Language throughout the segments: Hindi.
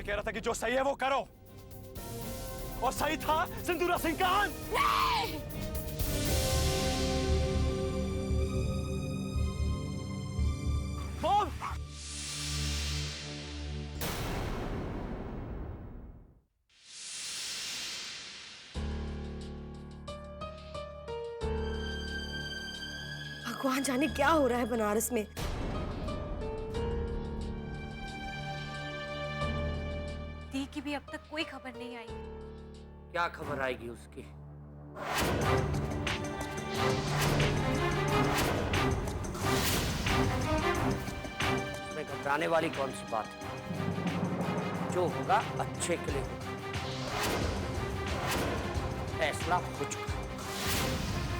तुमसे कह रहा था कि जो सही है वो करो, और सही था सिंदूरा सिंह का अंत। नहीं! मॉम! भगवान जाने क्या हो रहा है बनारस में। दी की भी अब तक कोई खबर नहीं आई। क्या खबर आएगी उसकी? इसमें घबराने वाली कौन सी बात है? जो होगा अच्छे के लिए होगा। फैसला हो चुका है।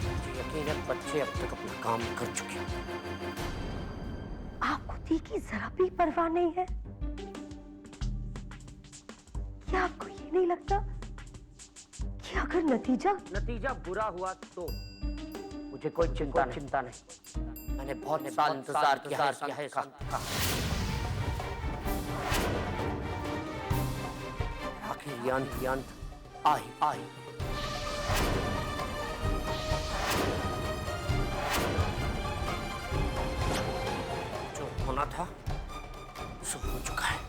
मुझे यकीन है बच्चे अब तक अपना काम कर चुके हैं। आपको दी की जरा भी परवाह नहीं है? क्या आपको ये नहीं लगता कि अगर नतीजा बुरा हुआ तो मुझे कोई चिंता नहीं। मैंने बहुत साल इंतजार किया है इसका। आखिर अंत आई। जो होना था सो हो चुका है।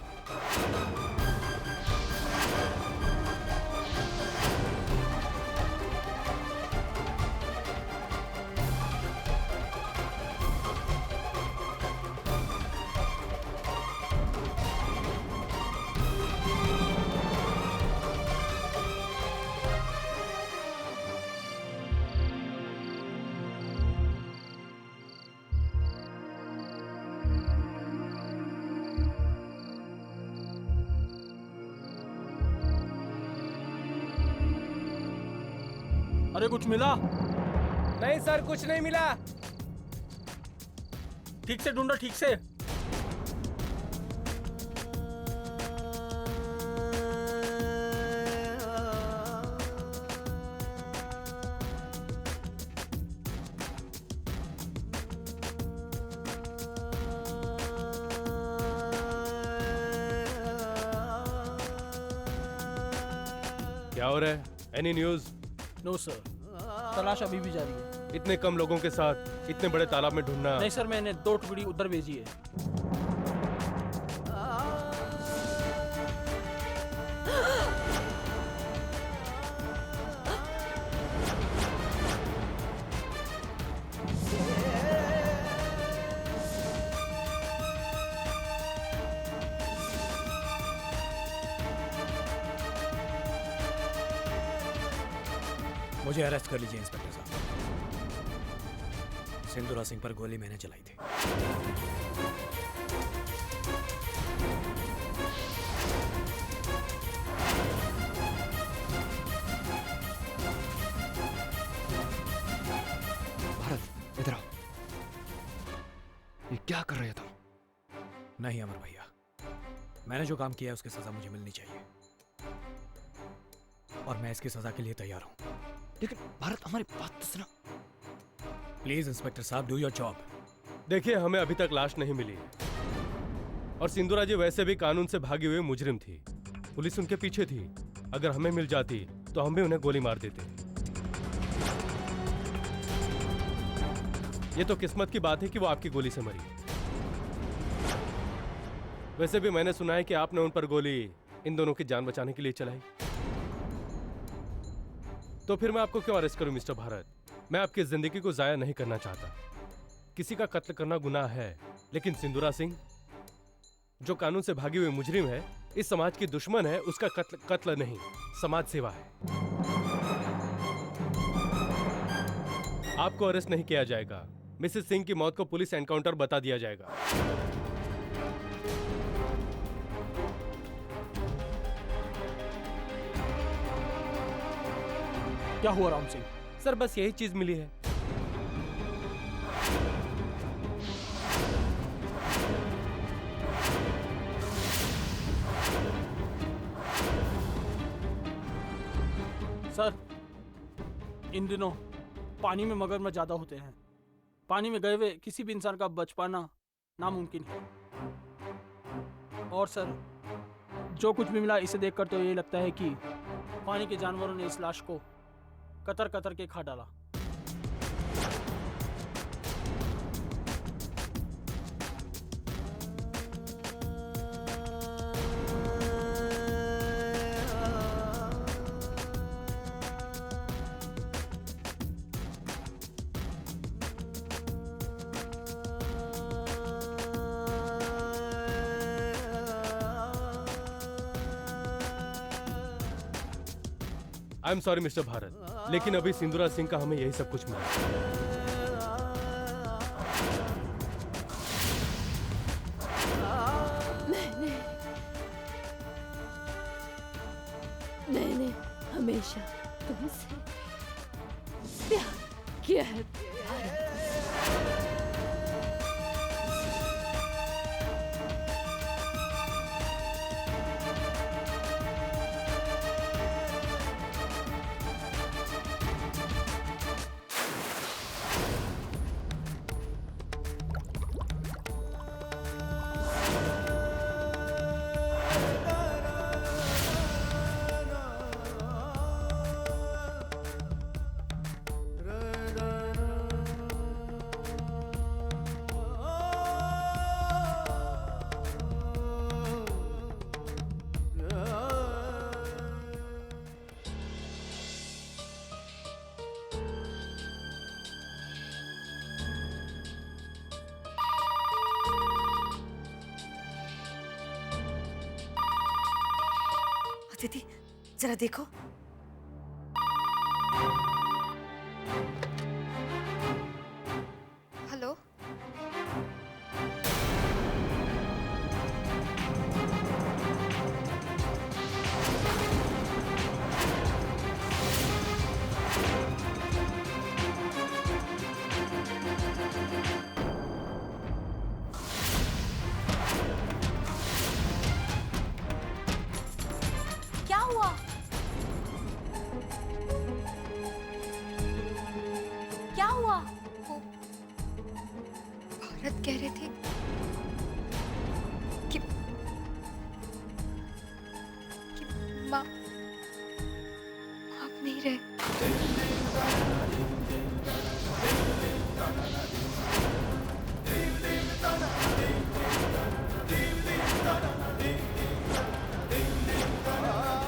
अरे कुछ मिला? नहीं सर, कुछ नहीं मिला। ठीक से ढूंढो, ठीक से। क्या हो रहा है? Any news? नो सर, तलाश अभी भी जारी है। इतने कम लोगों के साथ इतने बड़े तालाब में ढूंढना। नहीं सर, मैंने 2 टुकड़ी उधर भेजी है। मुझे अरेस्ट कर लीजिए इंस्पेक्टर साहब। सिंदूरा सिंह पर गोली मैंने चलाई थी। भारत, इधर आओ। ये क्या कर रहे हो तुम? नहीं अमर भैया, मैंने जो काम किया है उसकी सजा मुझे मिलनी चाहिए, और मैं इसकी सजा के लिए तैयार हूं। लेकिन भारत, हमारी बात तो सुनो। प्लीज इंस्पेक्टर साहब, डू योर जॉब। देखिए, हमें अभी तक लाश नहीं मिली, और सिंदूरा जी वैसे भी कानून से भागी हुई मुजरिम थी। पुलिस उनके पीछे थी। अगर हमें मिल जाती तो हम भी उन्हें गोली मार देते। ये तो किस्मत की बात है कि वो आपकी गोली से मरी। वैसे भी मैंने सुना है कि आपने उन पर गोली इन दोनों की जान बचाने के लिए चलाई। तो फिर मैं आपको क्यों अरेस्ट करूं मिस्टर भारत? मैं आपकी जिंदगी को जाया नहीं करना चाहता। किसी का कत्ल करना गुनाह है, लेकिन सिंदूरा सिंह जो कानून से भागी हुई मुजरिम है, इस समाज की दुश्मन है, उसका कत्ल नहीं, समाज सेवा है। आपको अरेस्ट नहीं किया जाएगा। मिसेस सिंह की मौत को पुलिस एनकाउंटर बता दिया जाएगा। क्या हुआ राम सिंह? सर, बस यही चीज मिली है। सर, इन दिनों पानी में मगरमच्छ ज्यादा होते हैं। पानी में गए हुए किसी भी इंसान का बच पाना नामुमकिन है। और सर, जो कुछ भी मिला इसे देखकर तो ये लगता है कि पानी के जानवरों ने इस लाश को कतर कतर के खा डाला। I am sorry mister Bharat, लेकिन अभी सिंदूरा सिंह का हमें यही सब कुछ मिला। मैंने हमेशा तुमसे प्यार किया है भारत। दीदी जरा देखो। हेलो, क्या हुआ? क्या हुआ? वो भारत कह रहे थे कि माँ आप नहीं रहे।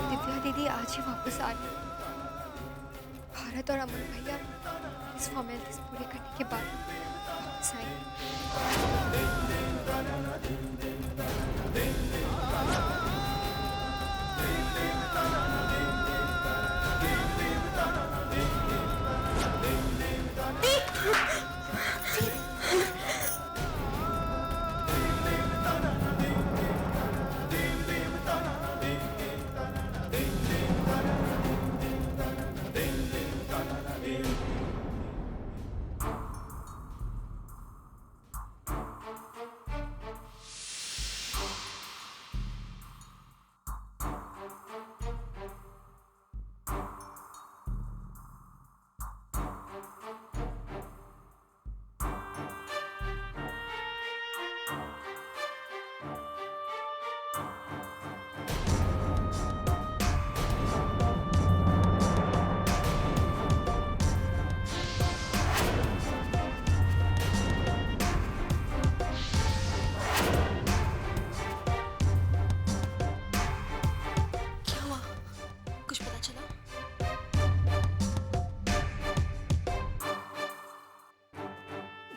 दिव्या दीदी आज ही वापस आ रही। भारत और अमन भैया इस फॉर्मेलिटीज पूरे करने के बाद वापस आएंगे।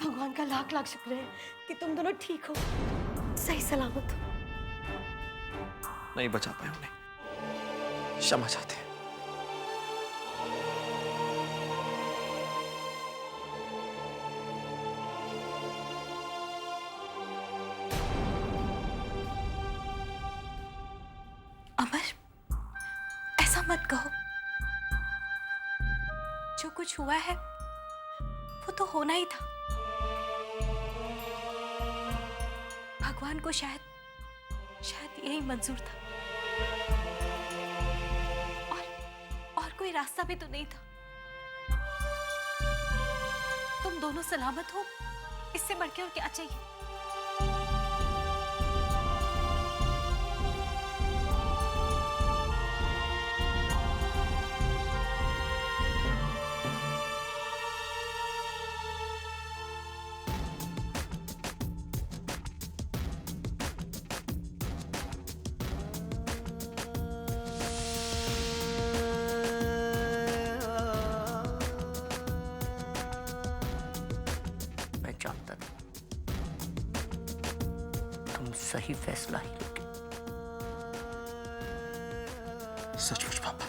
भगवान का लाख लाख शुक्र है कि तुम दोनों ठीक हो, सही सलामत हो। नहीं बचा पाए उन्हें, क्षमा चाहते हैं। अमर, ऐसा मत कहो। जो कुछ हुआ है वो तो होना ही था। भगवान को शायद यही मंजूर था, और कोई रास्ता भी तो नहीं था। तुम दोनों सलामत हो, इससे बढ़ के और क्या चाहिए। सही फैसला ही लोगे। सचमुच पापा,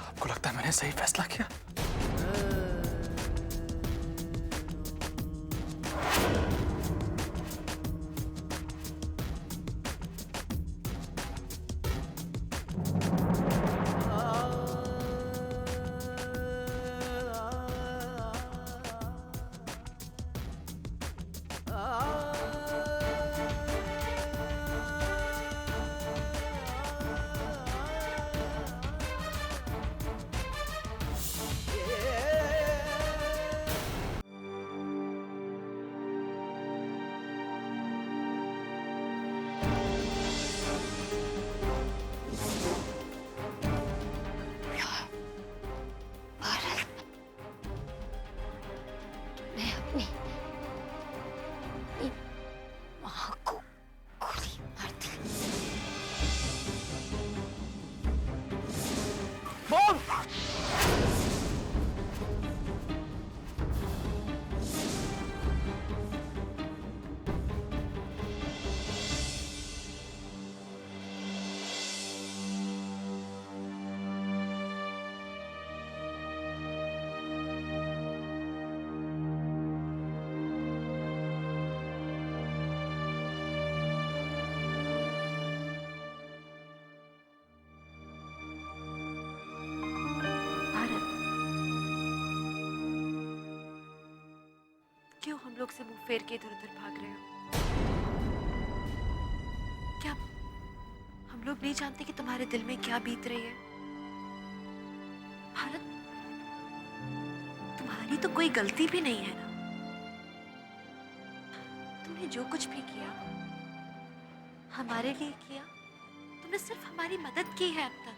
आपको लगता है मैंने सही फैसला किया? मैं अपनी माँ को गोली मार दी। भारत, क्यों हम लोग से मुंह फेर के इधर उधर भाग रहे हो? क्या हम लोग नहीं जानते कि तुम्हारे दिल में क्या बीत रही है? भारत, तुम्हारी तो कोई गलती भी नहीं है ना। तुमने जो कुछ भी किया हमारे लिए किया, तुमने सिर्फ हमारी मदद की है अब तक।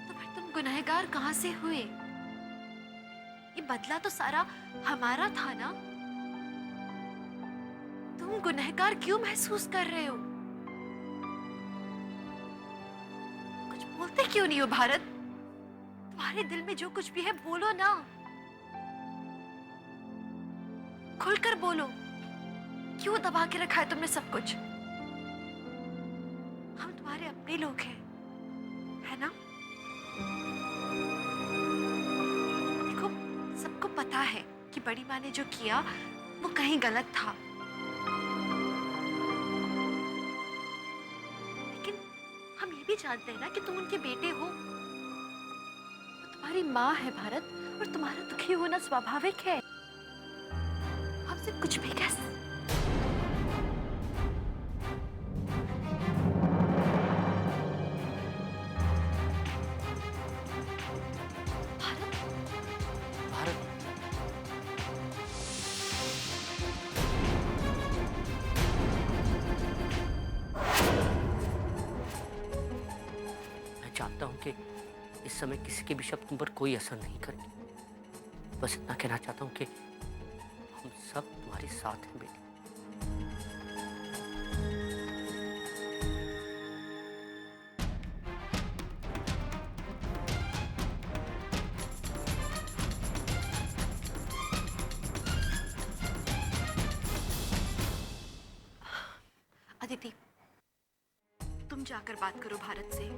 तो फिर तुम गुनहगार कहाँ से हुए? ये बदला तो सारा हमारा था ना। तुम गुनहगार क्यों महसूस कर रहे हो? कुछ बोलते क्यों नहीं हो भारत? तुम्हारे दिल में जो कुछ भी है बोलो ना, खुलकर बोलो। क्यों दबा के रखा है तुमने सब कुछ? हम तुम्हारे अपने लोग हैं, है ना? देखो, सबको पता है कि बड़ी माँ ने जो किया वो कहीं गलत था, लेकिन हम ये भी जानते हैं ना कि तुम उनके बेटे हो। वो तुम्हारी माँ है भारत, और तुम्हारा दुखी होना स्वाभाविक है। हमसे कुछ भी कह भारत, मैं जानता हूं कि इस समय किसी के भी शब्द तुम पर कोई असर नहीं करेंगे। बस इतना कहना चाहता हूं कि हम सब तुम्हारे साथ हैं बेटी। अदिति, तुम जाकर बात करो भारत से।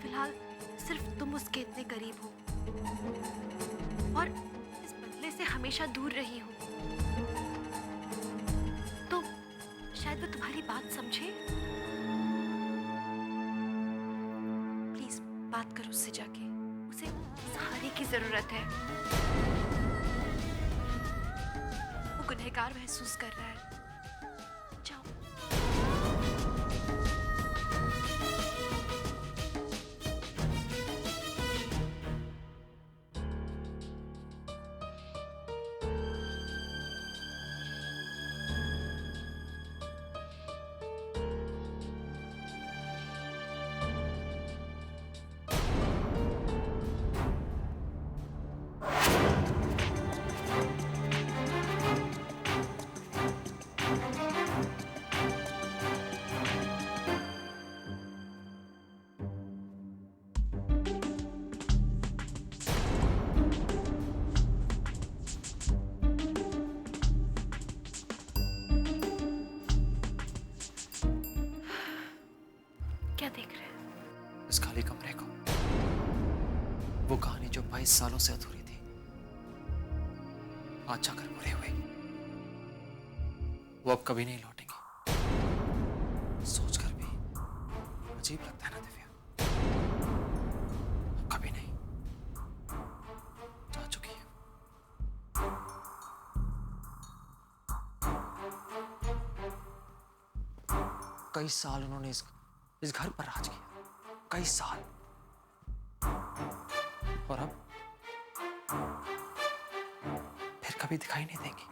फिलहाल सिर्फ तुम उसके इतने करीब हो और इस बदले से हमेशा दूर रही हो, तो शायद वो तुम्हारी बात समझे। प्लीज बात करो उससे जाके, उसे सहारे की जरूरत है। वो गुनहगार महसूस कर रहा है। जाओ। देख रहे हैं? इस खाली कमरे को, वो कहानी जो 22 सालों से अधूरी थी, आज जाकर पूरी हुई। वो अब कभी नहीं लौटेंगी। सोचकर भी अजीब लगता है ना दिव्या, अब कभी नहीं, जा चुकी है। कई साल उन्होंने इस घर पर राज किया, कई साल, और अब फिर कभी दिखाई नहीं देंगी।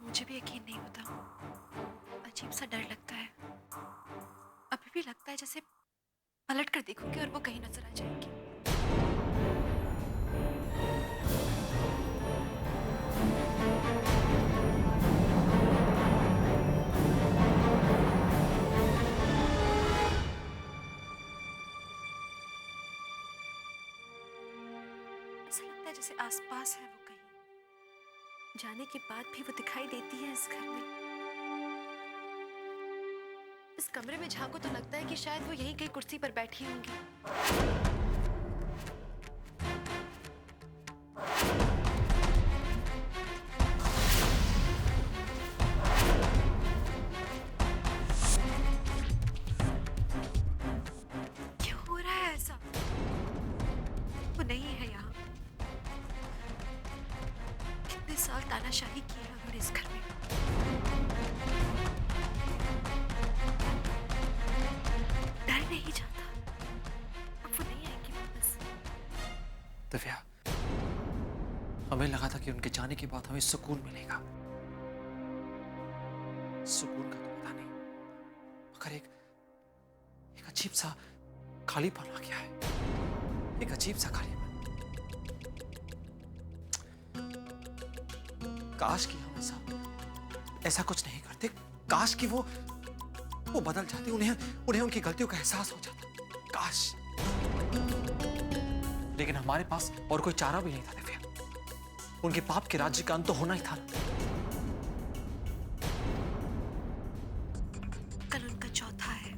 मुझे भी यकीन नहीं होता। अजीब सा डर लगता है। अभी भी लगता है जैसे पलट कर देखूंगी और वो कहीं नजर आ जाएंगी। ऐसा लगता है जैसे आसपास है वो कहीं। जाने के बाद भी वो दिखाई देती है इस घर में। इस कमरे में झांको तो लगता है कि शायद वो यहीं कहीं कुर्सी पर बैठी होंगी। क्यों हो रहा है ऐसा? वो नहीं है यहाँ। कितने साल तानाशाही की है उन्होंने इस घर में। डर नहीं जाता। अब वो नहीं आएगी वापस। दिव्या, हमें लगा था कि उनके जाने के बाद हमें सुकून मिलेगा। सुकून का तो पता नहीं, मगर एक अजीब सा खालीपन आ गया है। एक अजीब सा खालीपन। काश कि हम ऐसा कुछ नहीं करते। काश कि वो बदल जाते, उन्हें उनकी गलतियों का एहसास हो जाता। काश। लेकिन हमारे पास और कोई चारा भी नहीं था दिव्या। उनके पाप के राज्य का अंत तो होना ही था। कल उनका चौथा है।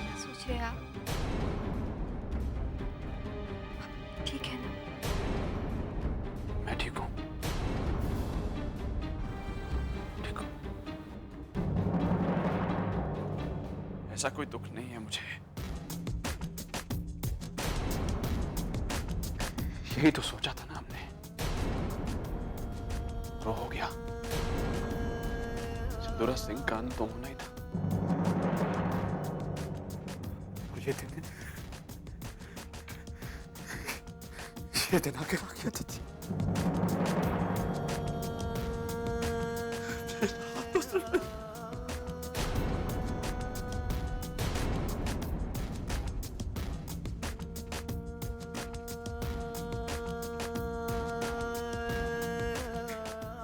क्या सोच रहे हैं आप? ठीक है ना? मैं ठीक हूँ। ठीक हूँ। ऐसा कोई दुख नहीं है मुझे। यही तो सोचा था ना हमने। वो हो गया। सिंदूरा सिंह का अंत तो होना ही था। और ये दिन आगे आ गया था।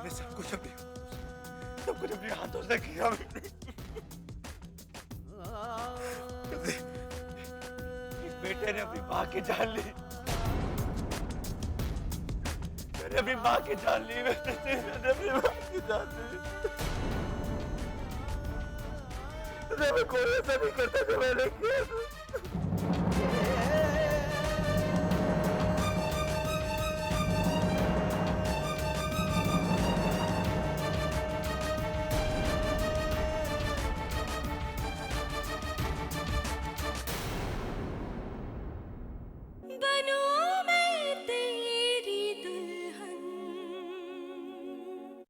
सब कुछ अपने हाथों से किया मैंने। बेटे ने अपनी माँ की जान ली। मैंने अपनी माँ की जान ली। मैंने अपनी माँ की जान ली। मैं कोई ऐसा नहीं करता जो मैंने किया।